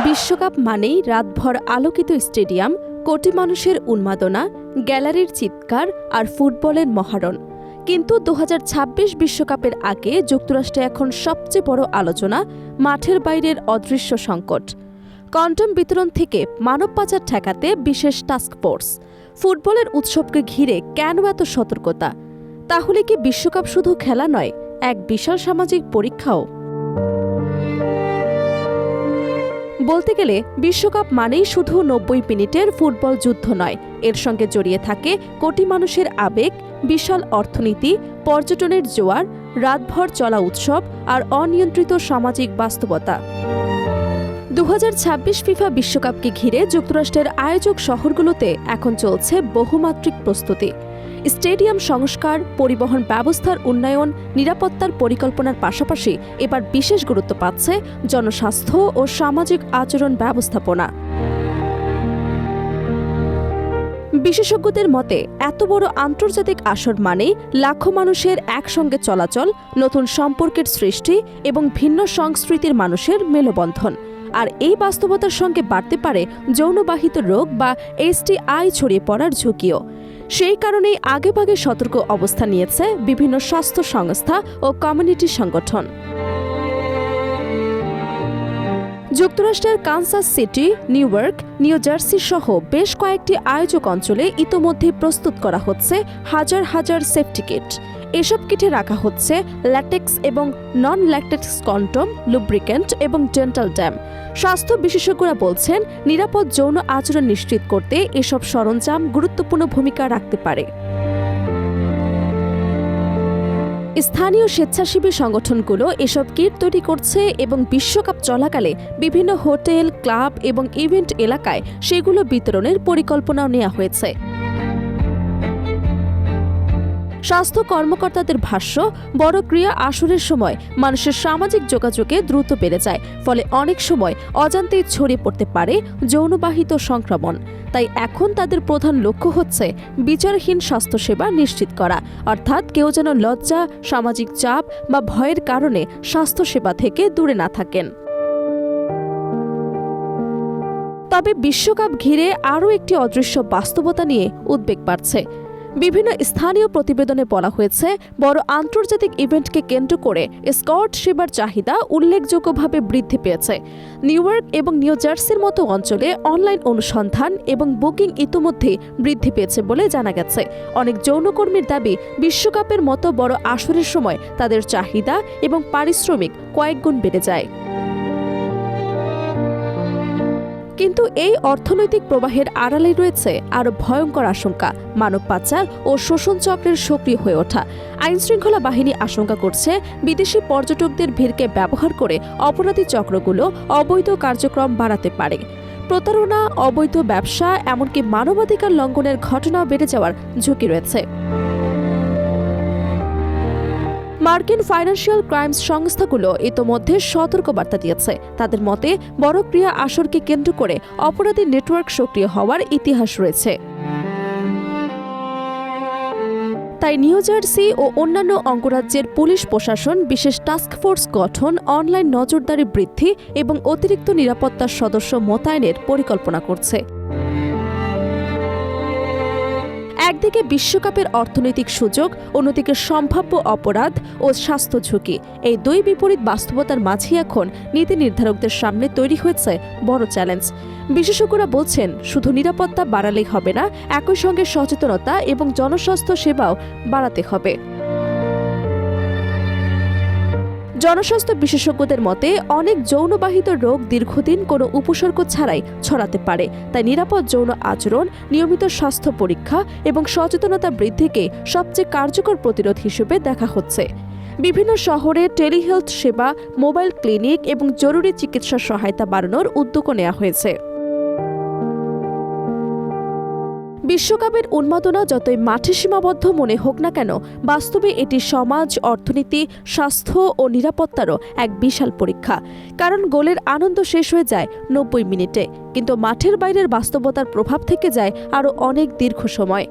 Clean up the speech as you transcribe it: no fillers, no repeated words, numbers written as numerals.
বিশ্বকাপ মানেই রাতভর আলোকিত স্টেডিয়াম, কোটি মানুষের উন্মাদনা, গ্যালারির চিৎকার আর ফুটবলের মহারণ। কিন্তু ২০২৬ বিশ্বকাপের আগে যুক্তরাষ্ট্রে এখন সবচেয়ে বড় আলোচনা মাঠের বাইরের অদৃশ্য সংকট। কন্ডম বিতরণ থেকে মানব পাচার ঠেকাতে বিশেষ টাস্কফোর্স। ফুটবলের উৎসবকে ঘিরে কেন এত সতর্কতা? তাহলে কি বিশ্বকাপ শুধু খেলা নয়, এক বিশাল সামাজিক পরীক্ষাও? বলতে গেলে বিশ্বকাপ মানেই শুধু ৯০ মিনিটের ফুটবল যুদ্ধ নয়, এর সঙ্গে জড়িয়ে থাকে কোটি মানুষের আবেগ, বিশাল অর্থনীতি, পর্যটনের জোয়ার, রাতভর চলা উৎসব আর অনিয়ন্ত্রিত সামাজিক বাস্তবতা। ২০২৬ ফিফা বিশ্বকাপকে ঘিরে যুক্তরাষ্ট্রের আয়োজক শহরগুলোতে এখন চলছে বহুমাত্রিক প্রস্তুতি। স্টেডিয়াম সংস্কার, পরিবহন ব্যবস্থার উন্নয়ন, নিরাপত্তার পরিকল্পনার পাশাপাশি এবার বিশেষ গুরুত্ব পাচ্ছে জনস্বাস্থ্য ও সামাজিক আচরণ ব্যবস্থাপনা। বিশেষজ্ঞদের মতে এত বড় আন্তর্জাতিক আসর মানেই লাখো মানুষের একসঙ্গে চলাচল, নতুন সম্পর্কের সৃষ্টি এবং ভিন্ন সংস্কৃতির মানুষের মেলবন্ধন। আর এই বাস্তবতার সঙ্গে বাড়তে পারে যৌনবাহিত রোগ বা STI ছড়িয়ে পড়ার ঝুঁকিও। সেই কারণেই আগেভাগে সতর্ক অবস্থান নিয়েছে বিভিন্ন স্বাস্থ্য সংস্থা ও কমিউনিটি সংগঠন। যুক্তরাষ্ট্রের Kansas city, new York, new jersey সহ বেশ কয়েকটি আয়োজক অঞ্চলে ইতোমধ্যে প্রস্তুত করা হচ্ছে হাজার হাজার সেফটি কিট। এসব কিটে রাখা হচ্ছে ল্যাটেক্স এবং নন ল্যাটেক্স কন্ডম, লুব্রিক্যান্ট এবং ডেন্টাল ড্যাম। স্বাস্থ্য বিশেষজ্ঞরা বলছেন, নিরাপদ যৌন আচরণ নিশ্চিত করতে এসব সরঞ্জাম গুরুত্বপূর্ণ ভূমিকা রাখতে পারে। স্থানীয় স্বেচ্ছাসেবী সংগঠনগুলো এসব কিট তৈরি করছে এবং বিশ্বকাপ চলাকালে বিভিন্ন হোটেল, ক্লাব এবং ইভেন্ট এলাকায় সেগুলো বিতরণের পরিকল্পনাও নেওয়া হয়েছে। স্বাস্থ্য কর্মকর্তাদের ভাষ্য, বড় ক্রীড়া আসরের সময় মানুষের সামাজিক যোগাযোগে দ্রুত বেড়ে যায়, ফলে অনেক সময় অজান্তেই ছড়িয়ে পড়তে পারে যৌনবাহিত সংক্রমণ। তাই এখন তাদের প্রধান লক্ষ্য হচ্ছে বিচারহীন স্বাস্থ্যসেবা নিশ্চিত করা, অর্থাৎ কেউ যেন লজ্জা, সামাজিক চাপ বা ভয়ের কারণে স্বাস্থ্যসেবা থেকে দূরে না থাকেন। তবে বিশ্বকাপ ঘিরে আরও একটি অদৃশ্য বাস্তবতা নিয়ে উদ্বেগ বাড়ছে। বিভিন্ন স্থানীয় প্রতিবেদনে বলা হয়েছে, বড় আন্তর্জাতিক ইভেন্টকে কেন্দ্র করে এসকর্ট সেবার চাহিদা উল্লেখযোগ্যভাবে বৃদ্ধি পেয়েছে। নিউ ইয়র্ক এবং নিউ জার্সির মতো অঞ্চলে অনলাইন অনুসন্ধান এবং বুকিং ইতিমধ্যে বৃদ্ধি পেয়েছে বলে জানা গেছে। অনেক যৌনকর্মীর দাবি, বিশ্বকাপের মতো বড় আসরের সময় তাদের চাহিদা এবং পারিশ্রমিক কয়েকগুণ বেড়ে যায়। কিন্তু এই অর্থনৈতিক প্রবাহের আড়ালে রয়েছে আরও ভয়ঙ্কর আশঙ্কা, মানব পাচার ও শোষণ চক্রের সক্রিয় হয়ে ওঠা। আইনশৃঙ্খলা বাহিনী আশঙ্কা করছে, বিদেশি পর্যটকদের ভিড়কে ব্যবহার করে অপরাধী চক্রগুলো অবৈধ কার্যক্রম বাড়াতে পারে। প্রতারণা, অবৈধ ব্যবসা, এমনকি মানবাধিকার লঙ্ঘনের ঘটনাও বেড়ে যাওয়ার ঝুঁকি রয়েছে। মার্কিন ফাইন্যান্সিয়াল ক্রাইমস সংস্থাগুলো ইতোমধ্যে সতর্কবার্তা দিয়েছে। তাদের মতে বড় ক্রীড়া আসরকে কেন্দ্র করে অপরাধী নেটওয়ার্ক সক্রিয় হওয়ার ইতিহাস রয়েছে। তাই নিউ জার্সি ও অন্যান্য অঙ্গরাজ্যের পুলিশ প্রশাসন বিশেষ টাস্কফোর্স গঠন, অনলাইন নজরদারি বৃদ্ধি এবং অতিরিক্ত নিরাপত্তার সদস্য মোতায়েনের পরিকল্পনা করছে। একদিকে বিশ্বকাপের অর্থনৈতিক সুযোগ, অন্যদিকে সম্ভাব্য অপরাধ ও স্বাস্থ্য ঝুঁকি। এই দুই বিপরীত বাস্তবতার মাঝে এখন নীতি নির্ধারকদের সামনে তৈরি হয়েছে বড় চ্যালেঞ্জ। বিশেষজ্ঞরা বলছেন, শুধু নিরাপত্তা বাড়ালেই হবে না, একই সঙ্গে সচেতনতা এবং জনস্বাস্থ্য সেবাও বাড়াতে হবে। জনস্বাস্থ্য বিশেষজ্ঞদের মতে অনেক যৌনবাহিত রোগ দীর্ঘদিন কোনো উপসর্গ ছাড়াই ছড়াতে পারে। তাই নিরাপদ যৌন আচরণ, নিয়মিত স্বাস্থ্য পরীক্ষা এবং সচেতনতা বৃদ্ধিকে সবচেয়ে কার্যকর প্রতিরোধ হিসেবে দেখা হচ্ছে। বিভিন্ন শহরে টেলিহেলথ সেবা, মোবাইল ক্লিনিক এবং জরুরি চিকিৎসা সহায়তা বাড়ানোর উদ্যোগও নেওয়া হয়েছে। বিশ্বকাপের উন্মাদনা যতই মাঠে সীমাবদ্ধ মনে হোক না কেন, বাস্তবে এটি সমাজ, অর্থনীতি, স্বাস্থ্য ও নিরাপত্তারও এক বিশাল পরীক্ষা। কারণ গোলের আনন্দ শেষ হয়ে যায় ৯০ মিনিটে, কিন্তু মাঠের বাইরের বাস্তবতার প্রভাব থেকে যায় আরও অনেক দীর্ঘ সময়।